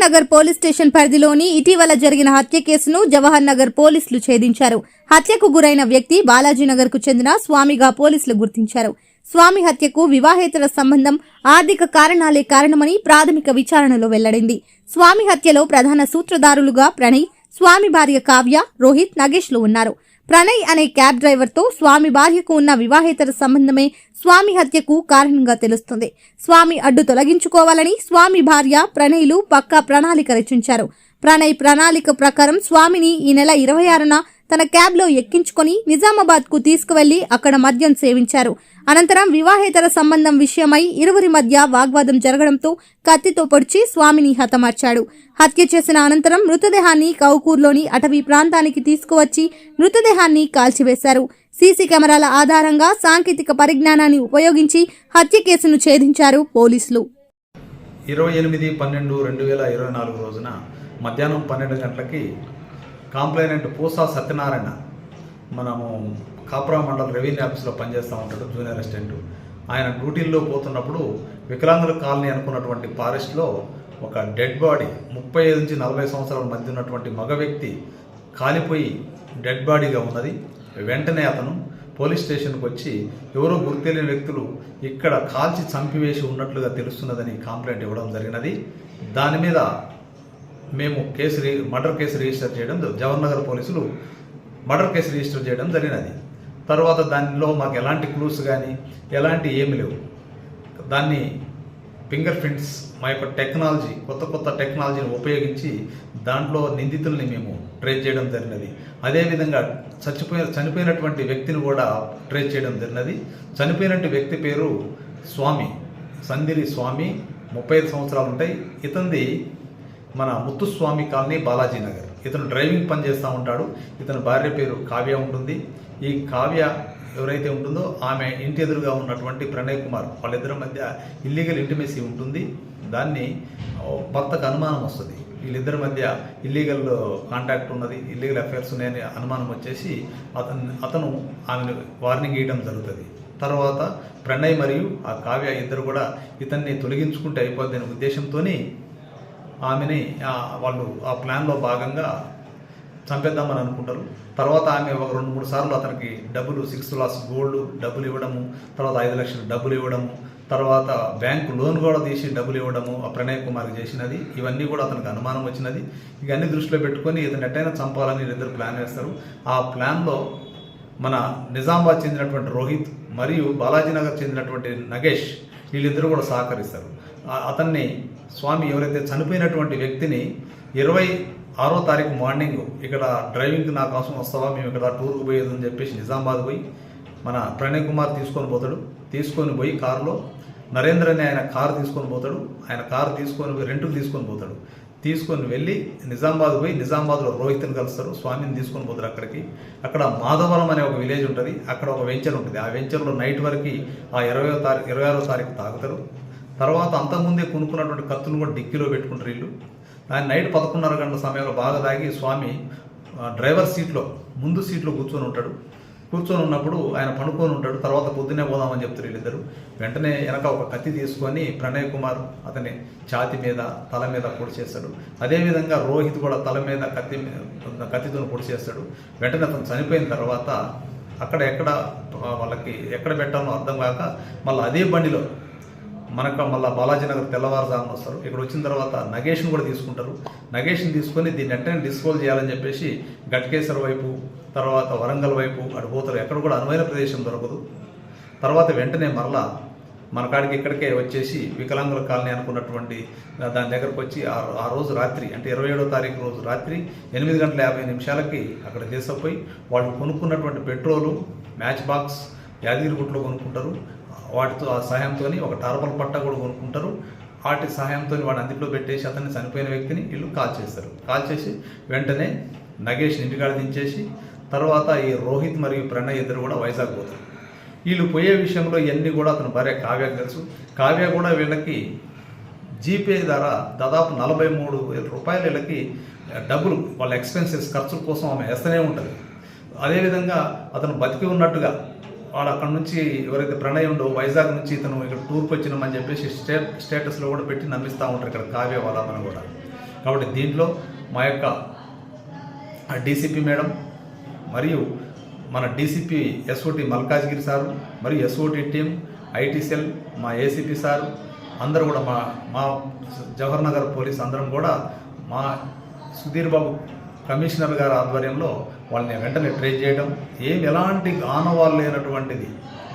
Nagar police station పరిధిలోని ఇటీవల జరిగిన హత్య కేసును జవహర్ నగర్ పోలీసులు ఛేదించారు. హత్యకు గురైన వ్యక్తి బాలాజీనగర్ కు చెందిన స్వామిగా పోలీసులు గుర్తించారు. స్వామి హత్యకు వివాహేతర సంబంధం, ఆర్థిక కారణాలే కారణమని ప్రాథమిక విచారణలో వెల్లడింది. స్వామి హత్యలో ప్రధాన సూత్రధారులుగా ప్రణయ్, స్వామి భార్య కావ్య, రోహిత్, నగేష్ లు ఉన్నారు. ప్రణయ్ అనే క్యాబ్ డ్రైవర్ తో స్వామి భార్యకు ఉన్న వివాహేతర సంబంధమే స్వామి హత్యకు కారణంగా తెలుస్తుంది. స్వామి అడ్డు తొలగించుకోవాలని స్వామి భార్య, ప్రణయ్లు పక్కా ప్రణాళిక రచించారు. ప్రణయ్ ప్రణాళిక ప్రకారం స్వామిని ఈ నెల 26న తన క్యాబ్ లో ఎక్కించుకుని నిజామాబాద్ కు తీసుకువెళ్లి అక్కడ మద్యం సేవించారు. అనంతరం వివాహేతర సంబంధం విషయమై ఇరువురి మధ్య వాగ్వాదం జరగడంతో కత్తితో పొడిచి స్వామిని హతమార్చాడు. హత్య చేసిన అనంతరం మృతదేహాన్ని కౌకూర్లోని అటవీ ప్రాంతానికి తీసుకువచ్చి మృతదేహాన్ని కాల్చివేశారు. సీసీ కెమెరాల ఆధారంగా సాంకేతిక పరిజ్ఞానాన్ని ఉపయోగించి హత్య కేసును ఛేదించారు పోలీసులు. 28/12/2024 రోజున మధ్యాహ్నం 12 గంటలకి కాంప్లైనెంట్ పూసా సత్యనారాయణ, మనము కాపురా మండల రెవెన్యూ ఆఫీస్లో పనిచేస్తూ ఉంటాడు, జూనియర్ అసిస్టెంట్. ఆయన డ్యూటీల్లో పోతున్నప్పుడు వికలాంగుల కాలనీ అనుకున్నటువంటి ఫారెస్ట్లో ఒక డెడ్ బాడీ 35 నుంచి 40 సంవత్సరాల మధ్య ఉన్నటువంటి మగ వ్యక్తి కాలిపోయి డెడ్ బాడీగా ఉన్నది. వెంటనే అతను పోలీస్ స్టేషన్కి వచ్చి ఎవరో గుర్తులేని వ్యక్తులు ఇక్కడ కాల్చి చంపివేసి ఉన్నట్లుగా తెలుస్తున్నదని కంప్లైంట్ ఇవ్వడం జరిగినది. దాని మీద మేము మర్డర్ కేసు రిజిస్టర్ చేయడం, జవహర్ నగర్ పోలీసులు మర్డర్ కేసు రిజిస్టర్ చేయడం జరిగినది. తర్వాత దానిలో మాకు ఎలాంటి క్లూస్ కానీ ఎలాంటి ఏమి లేవు. దాన్ని ఫింగర్ ప్రింట్స్, మా యొక్క టెక్నాలజీ, కొత్త టెక్నాలజీని ఉపయోగించి దాంట్లో నిందితుల్ని మేము ట్రేస్ చేయడం జరిగినది. అదేవిధంగా చనిపోయినటువంటి వ్యక్తిని కూడా ట్రేస్ చేయడం జరిగినది. చనిపోయినటువంటి వ్యక్తి పేరు స్వామి, సందిరి స్వామి, 35 సంవత్సరాలు ఉంటాయి. ఇతనిది మన ముత్తుస్వామి కాలనీ, బాలాజీనగర్. ఇతను డ్రైవింగ్ పని చేస్తూ ఉంటాడు. ఇతని భార్య పేరు కావ్య ఉంటుంది. ఈ కావ్య ఎవరైతే ఉంటుందో ఆమె ఇంటి ఎదురుగా ఉన్నటువంటి ప్రణయ్ కుమార్, వాళ్ళిద్దరి మధ్య ఇల్లీగల్ ఇంటిమేసీ ఉంటుంది. దాన్ని భర్తకు అనుమానం వస్తుంది, వీళ్ళిద్దరి మధ్య ఇల్లీగల్ కాంటాక్ట్ ఉన్నది, ఇల్లీగల్ అఫైర్స్ ఉన్నాయని అనుమానం వచ్చేసి అతను ఆమెను వార్నింగ్ ఇవ్వడం జరుగుతుంది. తర్వాత ప్రణయ్ మరియు ఆ కావ్య ఇద్దరు కూడా ఇతన్ని తొలగించుకుంటే అయిపోద్దనే ఉద్దేశంతో ఆమెని వాళ్ళు ఆ ప్లాన్లో భాగంగా చంపేద్దామని అనుకుంటారు. తర్వాత ఆమె ఒక 2-3 సార్లు అతనికి డబ్బులు 6 lakhs గోల్డ్ డబ్బులు ఇవ్వడము, తర్వాత 5 లక్షలు డబ్బులు ఇవ్వడము, తర్వాత బ్యాంకు లోన్ కూడా తీసి డబ్బులు ఇవ్వడము ఆ ప్రణయ్ కుమార్కి చేసినది. ఇవన్నీ కూడా అతనికి అనుమానం వచ్చినది. ఇవన్నీ దృష్టిలో పెట్టుకొని ఇతను ఎట్టయినా చంపాలని వీళ్ళిద్దరు ప్లాన్ వేస్తారు. ఆ ప్లాన్లో మన నిజామాబాద్ చెందినటువంటి రోహిత్ మరియు బాలాజీనగర్ చెందినటువంటి నగేష్, వీళ్ళిద్దరూ కూడా సహకరిస్తారు. అతన్ని స్వామి ఎవరైతే చనిపోయినటువంటి వ్యక్తిని 26వ తారీఖు మార్నింగ్ ఇక్కడ డ్రైవింగ్కి నా కోసం వస్తావా, మేము ఇక్కడ టూర్కి పోయేది అని చెప్పేసి నిజామాబాద్ పోయి మన ప్రణయ్ కుమార్ తీసుకొని పోయి కారులో నరేంద్ర అనే ఆయన కారు తీసుకొని పోతాడు. ఆయన కారు తీసుకొని పోయి రెంట్కి తీసుకొని వెళ్ళి నిజామాబాద్ పోయి నిజామాబాద్లో రోహిత్ని కలుస్తారు. స్వామిని తీసుకొని పోతారు అక్కడికి. అక్కడ మాధవరం అనే ఒక విలేజ్ ఉంటుంది, అక్కడ ఒక వెంచర్ ఉంటుంది. ఆ వెంచర్లో నైట్ వరకు ఆ 26వ తారీఖు తాగుతారు. తర్వాత అంతకుముందే కొనుక్కున్నటువంటి కత్తులు కూడా డిక్కీలో పెట్టుకుంటారు వీళ్ళు. ఆయన నైట్ 11:30 గంటల సమయంలో బాగా తాగి స్వామి డ్రైవర్ సీట్లో ముందు సీట్లో కూర్చొని ఉన్నప్పుడు ఆయన పడుకొని ఉంటాడు. తర్వాత పొద్దున్నే పోదామని చెప్తారు వీళ్ళిద్దరు. వెంటనే వెనక ఒక కత్తి తీసుకొని ప్రణయ్ కుమార్ అతని ఛాతి మీద, తల మీద పొడి చేస్తాడు. అదేవిధంగా రోహిత్ కూడా తల మీద కత్తితో పొడి చేస్తాడు. వెంటనే అతను చనిపోయిన తర్వాత వాళ్ళకి ఎక్కడ పెట్టాలో అర్థం కాక మళ్ళీ అదే బండిలో మళ్ళీ బాలాజీనగర్ తెల్లవారుజామున వస్తారు. ఇక్కడ వచ్చిన తర్వాత నగేష్ని కూడా తీసుకుంటారు. నగేష్ని తీసుకొని దీన్ని వెంటనే డిస్పోజ్ చేయాలని చెప్పేసి గట్కేశ్వర వైపు, తర్వాత వరంగల్ వైపు అటు పోతారు. ఎక్కడ కూడా అనువైన ప్రదేశం దొరకదు. తర్వాత వెంటనే మరలా మన కాడికి ఇక్కడికే వచ్చేసి వికలాంగుల కాలనీ అనుకున్నటువంటి దాని దగ్గరకు వచ్చి ఆ రోజు రాత్రి, అంటే 27వ తారీఖు రోజు రాత్రి 8:50 అక్కడ తీసుకుపోయి వాళ్ళు కొనుక్కున్నటువంటి పెట్రోలు, మ్యాచ్ బాక్స్ యాదగిరిగుట్టలో కొనుక్కుంటారు. వాటితో ఆ సహాయంతో ఒక టార్పల్ పట్ట కూడా కొనుక్కుంటారు. వాటి సహాయంతో వాడు అందులో పెట్టేసి అతన్ని చనిపోయిన వ్యక్తిని వీళ్ళు కాల్ చేసి వెంటనే నగేష్ ఇంటికాడ దించేసి తర్వాత ఈ రోహిత్ మరియు ప్రణయ్ ఇద్దరు కూడా వైజాగ్ పోతారు. వీళ్ళు పోయే విషయంలో ఇవన్నీ కూడా అతని భార్య కావ్యకు తెలుసు. కావ్య కూడా వీళ్ళకి జీపే ద్వారా దాదాపు 43,000 రూపాయలు వీళ్ళకి డబ్బులు వాళ్ళ ఎక్స్పెన్సెస్ ఖర్చుల కోసం ఆమె వేస్తూనే ఉంటుంది. అదేవిధంగా అతను బతికి ఉన్నట్టుగా వాడు అక్కడ నుంచి ఎవరైతే ప్రణయ్ ఉండో వైజాగ్ నుంచి ఇతను ఇక్కడ టూర్కి వచ్చినామని చెప్పేసి స్టేటస్లో కూడా పెట్టి నమ్మిస్తూ ఉంటారు ఇక్కడ కావ్య వాళ్ళ కూడా. కాబట్టి దీంట్లో మా యొక్క డీసీపీ మేడం మరియు మన డీసీపీ ఎస్ఓటి మల్కాజ్గిరి సారు మరియు ఎస్ఓటి టీం, ఐటీ సెల్, మా ఏసీపీ సారు అందరూ కూడా మా జవహర్ నగర్ పోలీస్ అందరం కూడా మా సుధీర్ బాబు కమిషనర్ గారి ఆధ్వర్యంలో వాళ్ళని వెంటనే ట్రేస్ చేయడం, ఎలాంటి ఆనవాళ్ళు లేనటువంటిది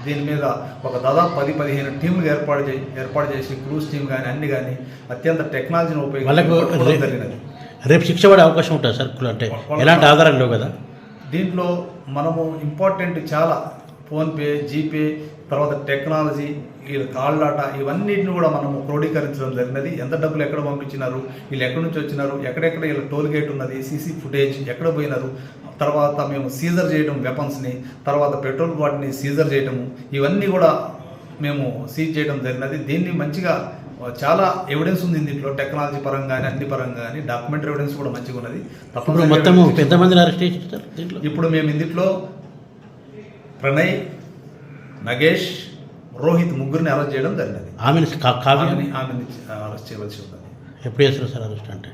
దీని మీద ఒక దాదాపు 10-15 టీంలు ఏర్పాటు చేసి క్రూజ్ టీం కానీ అన్ని కానీ అత్యంత టెక్నాలజీని ఉపయోగించి జరిగినది. రేపు శిక్ష పడే అవకాశం ఉంటుంది సార్, అంటే ఎలాంటి ఆధారాలు లేవు కదా. దీంట్లో మనము ఇంపార్టెంట్ చాలా ఫోన్పే, జీపే, తర్వాత టెక్నాలజీ, వీళ్ళ కాల్ డాటా ఇవన్నిటిని కూడా మనము క్రోడీకరించడం జరిగినది. ఎంత డబ్బులు ఎక్కడ పంపించినారు, వీళ్ళు ఎక్కడి నుంచి వచ్చినారు, ఎక్కడెక్కడ వీళ్ళ టోల్ గేట్ ఉన్నది, సీసీ ఫుటేజ్ ఎక్కడ పోయినారు, తర్వాత మేము సీజర్ చేయడం వెపన్స్ని, తర్వాత పెట్రోల్ బాటిల్ని సీజర్ చేయడము, ఇవన్నీ కూడా మేము సీజ్ చేయడం జరిగినది. దీన్ని మంచిగా చాలా ఎవిడెన్స్ ఉంది దీంట్లో, టెక్నాలజీ పరంగా కానీ అన్ని పరంగా కానీ డాక్యుమెంటరీ ఎవిడెన్స్ కూడా మంచిగా ఉన్నది. ఇప్పుడు మొత్తం ఎంతమందిని అరెస్ట్ చేశారు దీంట్లో? ఇప్పుడు మేము ఇందులో ప్రణయ్, నగేష్, రోహిత్ ముగ్గురిని అరెస్ట్ చేయడం జరిగినది. ఆమెను ఆమెని అరెస్ట్ చేయవలసి ఉన్నది. ఎప్పుడు చేస్తారు సార్ అరెస్ట్ అంటే?